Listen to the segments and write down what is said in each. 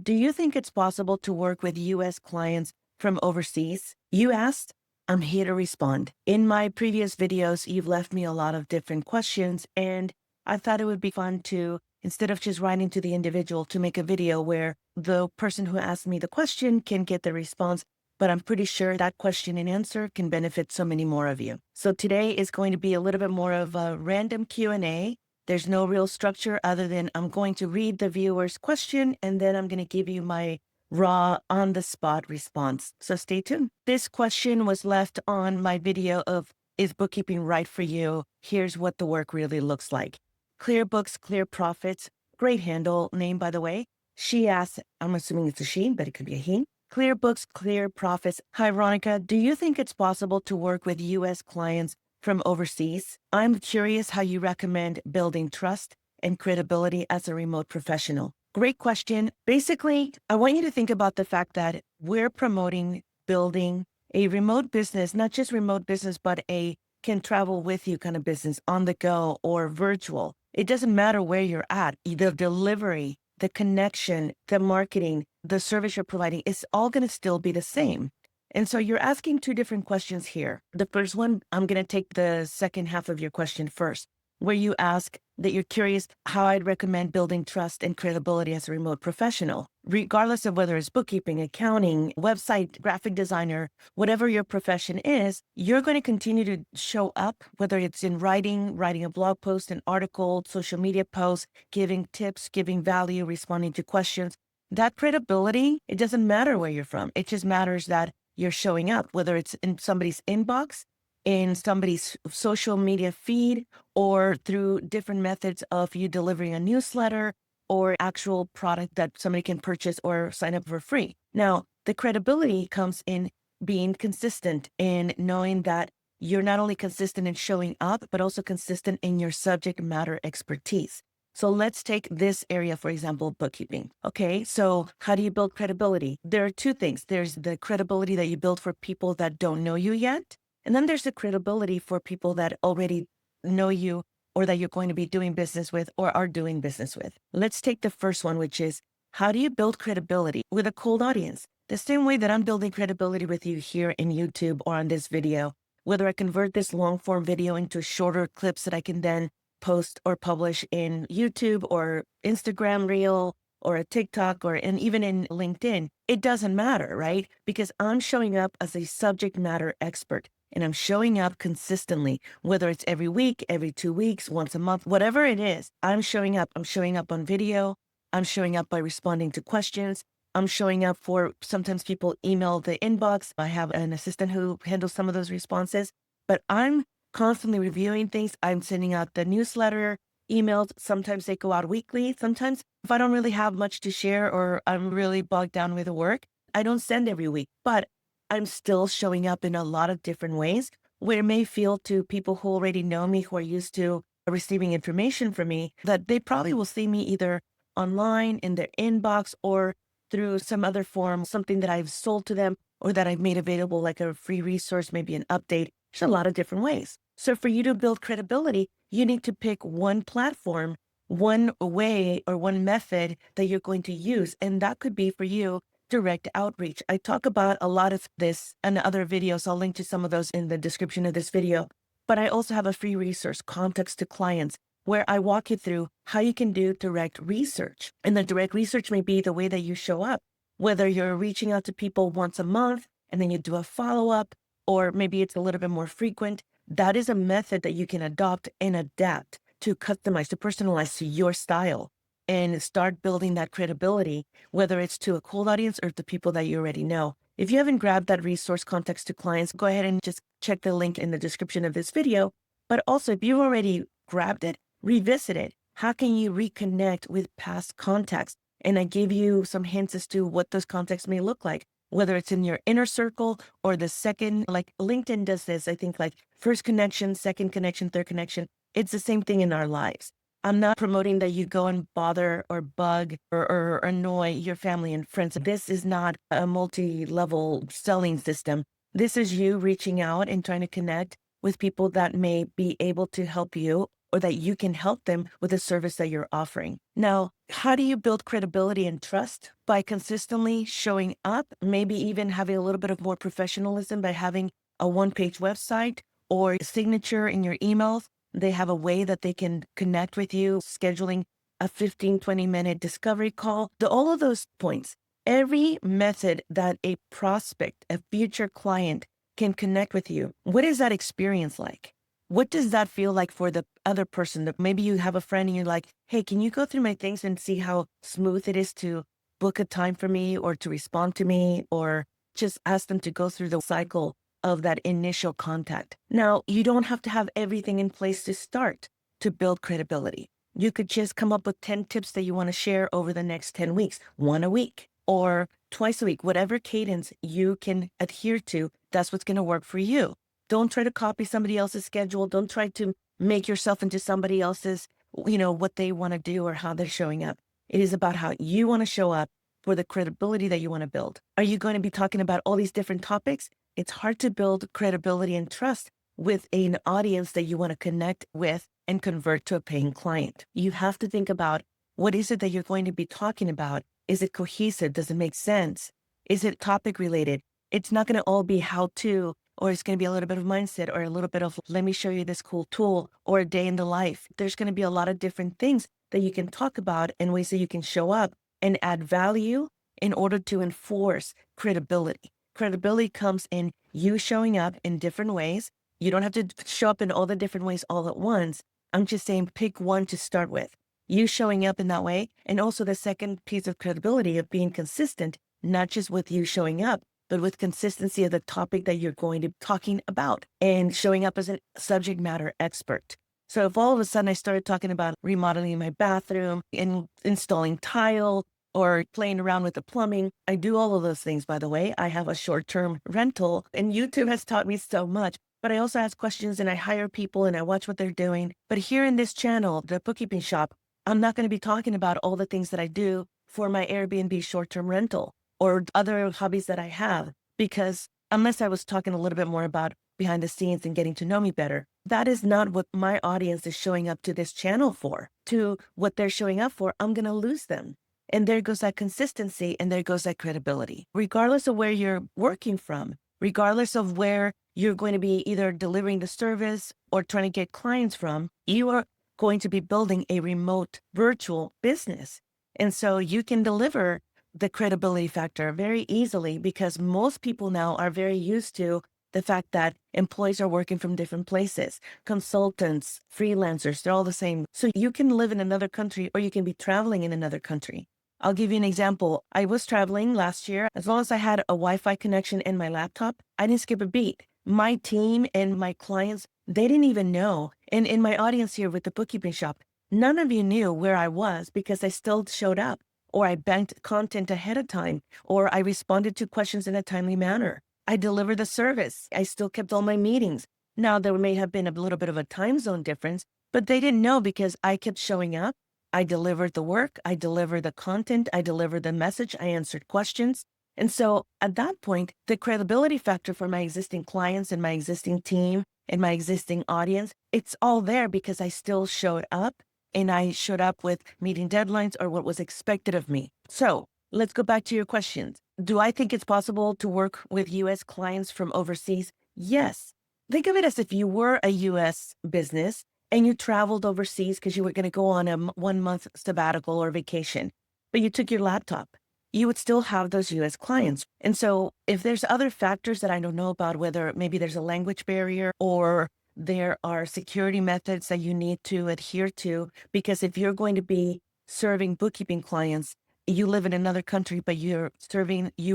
Do you think it's possible to work with US clients from overseas? You asked. I'm here to respond. In my previous videos, you've left me a lot of different questions, and I thought it would be fun to, instead of just writing to the individual, to make a video where the person who asked me the question can get the response. But I'm pretty sure that question and answer can benefit so many more of you. So today is going to be a little bit more of a random Q&A. There's no real structure other than I'm going to read the viewer's question and then I'm going to give you my raw on the spot response. So stay tuned. This question was left on my video of Is Bookkeeping Right for You? Here's what the work really looks like. Clear books, clear profits. Great handle name, by the way. She asks, I'm assuming it's a she, but it could be a he. Clear books, clear profits. Hi, Veronica. Do you think it's possible to work with US clients from overseas? I'm curious how you recommend building trust and credibility as a remote professional. Great question. Basically, I want you to think about the fact that we're promoting building a remote business, not just remote business, but a can travel with you kind of business on the go or virtual. It doesn't matter where you're at, the delivery, the connection, the marketing, the service you're providing, it's all going to still be the same. And so you're asking two different questions here. The first one, I'm going to take the second half of your question first, where you ask that you're curious how I'd recommend building trust and credibility as a remote professional, regardless of whether it's bookkeeping, accounting, website, graphic designer, whatever your profession is, you're going to continue to show up, whether it's in writing a blog post, an article, social media post, giving tips, giving value, responding to questions. That credibility, it doesn't matter where you're from. It just matters that you're showing up, whether it's in somebody's inbox, in somebody's social media feed, or through different methods of you delivering a newsletter or actual product that somebody can purchase or sign up for free. Now, the credibility comes in being consistent, in knowing that you're not only consistent in showing up, but also consistent in your subject matter expertise. So let's take this area, for example, bookkeeping. Okay, so how do you build credibility? There are two things. There's the credibility that you build for people that don't know you yet. And then there's the credibility for people that already know you or that you're going to be doing business with or are doing business with. Let's take the first one, which is how do you build credibility with a cold audience? The same way that I'm building credibility with you here in YouTube or on this video, whether I convert this long form video into shorter clips that I can then post or publish in YouTube or Instagram Reel or a TikTok and even in LinkedIn, it doesn't matter, right? Because I'm showing up as a subject matter expert. And I'm showing up consistently, whether it's every week, every 2 weeks, once a month, whatever it is, I'm showing up. I'm showing up on video. I'm showing up by responding to questions. I'm showing up for sometimes people email the inbox. I have an assistant who handles some of those responses, but I'm constantly reviewing things. I'm sending out the newsletter, emails. Sometimes they go out weekly. Sometimes if I don't really have much to share or I'm really bogged down with the work, I don't send every week, but I'm still showing up in a lot of different ways where it may feel to people who already know me, who are used to receiving information from me, that they probably will see me either online in their inbox or through some other form, something that I've sold to them or that I've made available, like a free resource, maybe an update. There's a lot of different ways. So for you to build credibility, you need to pick one platform, one way or one method that you're going to use. And that could be for you direct outreach. I talk about a lot of this in other videos. I'll link to some of those in the description of this video. But I also have a free resource, Context to Clients, where I walk you through how you can do direct research. And the direct research may be the way that you show up, whether you're reaching out to people once a month and then you do a follow-up, or maybe it's a little bit more frequent. That is a method that you can adopt and adapt to customize, to personalize to your style, and start building that credibility, whether it's to a cold audience or to people that you already know. If you haven't grabbed that resource, Context to Clients, go ahead and just check the link in the description of this video. But also, if you've already grabbed it, revisit it. How can you reconnect with past contacts? And I gave you some hints as to what those contacts may look like, whether it's in your inner circle or the second, like LinkedIn does this, I think, like first connection, second connection, third connection. It's the same thing in our lives. I'm not promoting that you go and bother or bug or annoy your family and friends. This is not a multi-level selling system. This is you reaching out and trying to connect with people that may be able to help you or that you can help them with the service that you're offering. Now, how do you build credibility and trust? By consistently showing up, maybe even having a little bit of more professionalism by having a one-page website or signature in your emails. They have a way that they can connect with you, scheduling a 15, 20-minute discovery call. All of those points, every method that a prospect, a future client can connect with you. What is that experience like? What does that feel like for the other person? That maybe you have a friend and you're like, hey, can you go through my things and see how smooth it is to book a time for me or to respond to me, or just ask them to go through the cycle of that initial contact. Now, you don't have to have everything in place to start to build credibility. You could just come up with 10 tips that you want to share over the next 10 weeks, one a week or twice a week, whatever cadence you can adhere to, that's what's going to work for you. Don't try to copy somebody else's schedule. Don't try to make yourself into somebody else's, what they want to do or how they're showing up. It is about how you want to show up for the credibility that you want to build. Are you going to be talking about all these different topics? It's hard to build credibility and trust with an audience that you want to connect with and convert to a paying client. You have to think about, what is it that you're going to be talking about? Is it cohesive? Does it make sense? Is it topic related? It's not going to all be how to, or it's going to be a little bit of mindset, or a little bit of, let me show you this cool tool, or a day in the life. There's going to be a lot of different things that you can talk about and ways that you can show up and add value in order to enforce credibility. Credibility comes in you showing up in different ways. You don't have to show up in all the different ways all at once. I'm just saying pick one to start with. You showing up in that way. And also the second piece of credibility of being consistent, not just with you showing up, but with consistency of the topic that you're going to be talking about and showing up as a subject matter expert. So if all of a sudden I started talking about remodeling my bathroom and installing tile or playing around with the plumbing, I do all of those things, by the way. I have a short-term rental and YouTube has taught me so much. But I also ask questions and I hire people and I watch what they're doing. But here in this channel, the bookkeeping shop, I'm not going to be talking about all the things that I do for my Airbnb short-term rental or other hobbies that I have, because unless I was talking a little bit more about behind the scenes and getting to know me better, that is not what my audience is showing up to this channel for. To what they're showing up for, I'm going to lose them. And there goes that consistency and there goes that credibility. Regardless of where you're working from, regardless of where you're going to be either delivering the service or trying to get clients from, you are going to be building a remote virtual business. And so you can deliver the credibility factor very easily because most people now are very used to the fact that employees are working from different places, consultants, freelancers, they're all the same. So you can live in another country or you can be traveling in another country. I'll give you an example. I was traveling last year. As long as I had a Wi-Fi connection in my laptop, I didn't skip a beat. My team and my clients, they didn't even know. And in my audience here with the bookkeeping shop, none of you knew where I was because I still showed up, or I banked content ahead of time, or I responded to questions in a timely manner. I delivered the service. I still kept all my meetings. Now, there may have been a little bit of a time zone difference, but they didn't know because I kept showing up. I delivered the work, I delivered the content, I delivered the message, I answered questions. And so at that point, the credibility factor for my existing clients and my existing team and my existing audience, it's all there because I still showed up and I showed up with meeting deadlines or what was expected of me. So let's go back to your questions. Do I think it's possible to work with US clients from overseas? Yes. Think of it as if you were a US business and you traveled overseas because you were going to go on a 1-month sabbatical or vacation, but you took your laptop. You would still have those US clients. And so if there's other factors that I don't know about, whether maybe there's a language barrier or there are security methods that you need to adhere to, because if you're going to be serving bookkeeping clients, you live in another country, but you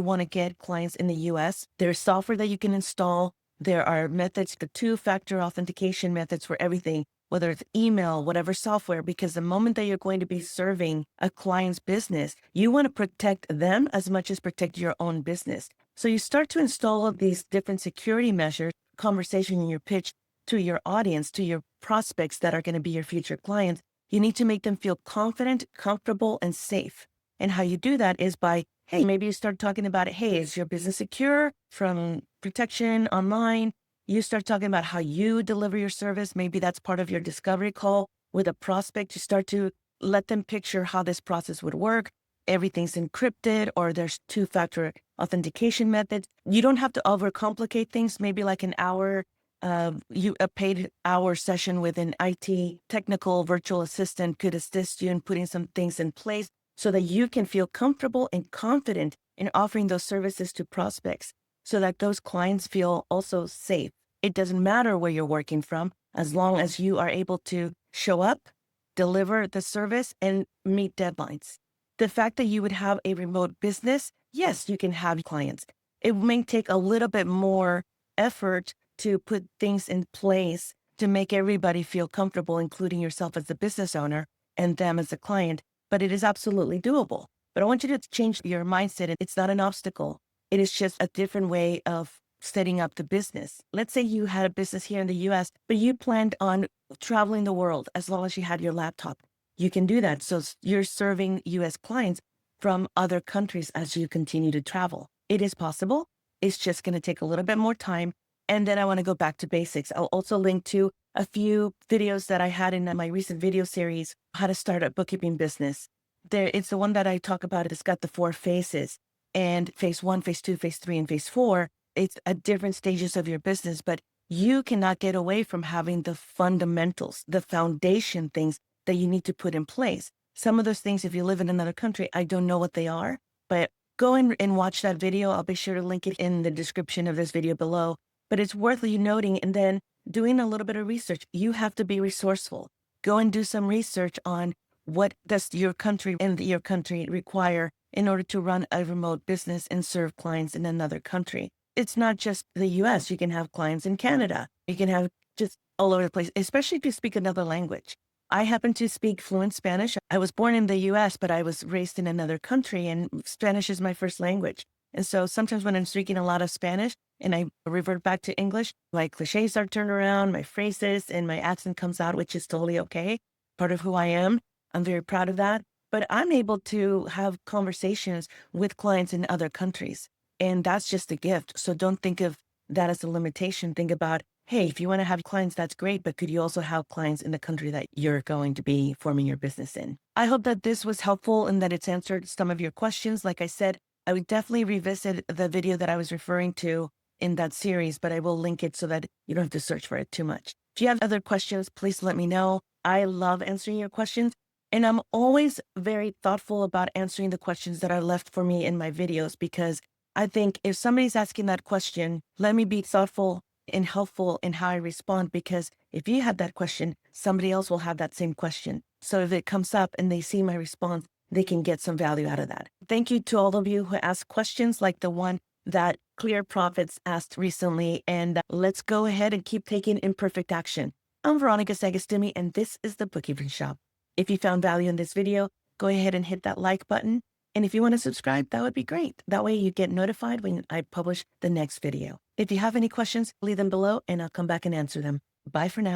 want to get clients in the US, there's software that you can install. There are methods, the 2-factor authentication methods for everything, whether it's email, whatever software, because the moment that you're going to be serving a client's business, you want to protect them as much as protect your own business. So you start to install these different security measures, conversation in your pitch to your audience, to your prospects that are going to be your future clients. You need to make them feel confident, comfortable, and safe. And how you do that is by, hey, maybe you start talking about, hey, is your business secure from protection online? you start talking about how you deliver your service. Maybe that's part of your discovery call with a prospect. You start to let them picture how this process would work. Everything's encrypted, or there's two-factor authentication methods. You don't have to overcomplicate things. Maybe like an hour, a paid hour session with an IT technical virtual assistant could assist you in putting some things in place so that you can feel comfortable and confident in offering those services to prospects, so that those clients feel also safe. It doesn't matter where you're working from, as long as you are able to show up, deliver the service, and meet deadlines. The fact that you would have a remote business, yes, you can have clients. It may take a little bit more effort to put things in place to make everybody feel comfortable, including yourself as the business owner and them as a client, but it is absolutely doable. But I want you to change your mindset. It's not an obstacle. It is just a different way of setting up the business. Let's say you had a business here in the US, but you planned on traveling the world as long as you had your laptop. You can do that. So you're serving US clients from other countries as you continue to travel. It is possible. It's just going to take a little bit more time. And then I want to go back to basics. I'll also link to a few videos that I had in my recent video series, how to start a bookkeeping business. It's the one that I talk about. It's got the 4 phases, and phase 1, phase 2, phase 3, and phase 4. It's at different stages of your business, but you cannot get away from having the fundamentals, the foundation things that you need to put in place. Some of those things, if you live in another country, I don't know what they are, but go and watch that video. I'll be sure to link it in the description of this video below. But it's worth you noting and then doing a little bit of research. You have to be resourceful. Go and do some research on what does your country and your country require in order to run a remote business and serve clients in another country. It's not just the US. You can have clients in Canada. You can have just all over the place, especially if you speak another language. I happen to speak fluent Spanish. I was born in the US, but I was raised in another country, and Spanish is my first language. And so sometimes when I'm speaking a lot of Spanish and I revert back to English, my cliches are turned around, my phrases and my accent comes out, which is totally okay. Part of who I am. I'm very proud of that. But I'm able to have conversations with clients in other countries. And that's just a gift. So don't think of that as a limitation. Think about, hey, if you want to have clients, that's great. But could you also have clients in the country that you're going to be forming your business in? I hope that this was helpful and that it's answered some of your questions. Like I said, I would definitely revisit the video that I was referring to in that series, but I will link it so that you don't have to search for it too much. If you have other questions, please let me know. I love answering your questions, and I'm always very thoughtful about answering the questions that are left for me in my videos, because I think if somebody's asking that question, let me be thoughtful and helpful in how I respond, because if you have that question, somebody else will have that same question. So if it comes up and they see my response, they can get some value out of that. Thank you to all of you who asked questions like the one that Clear Profits asked recently. And let's go ahead and keep taking imperfect action. I'm Veronica Sagastumi, and this is the Bookkeeping Shop. If you found value in this video, go ahead and hit that like button. And if you want to subscribe, that would be great. That way you get notified when I publish the next video. If you have any questions, leave them below and I'll come back and answer them. Bye for now.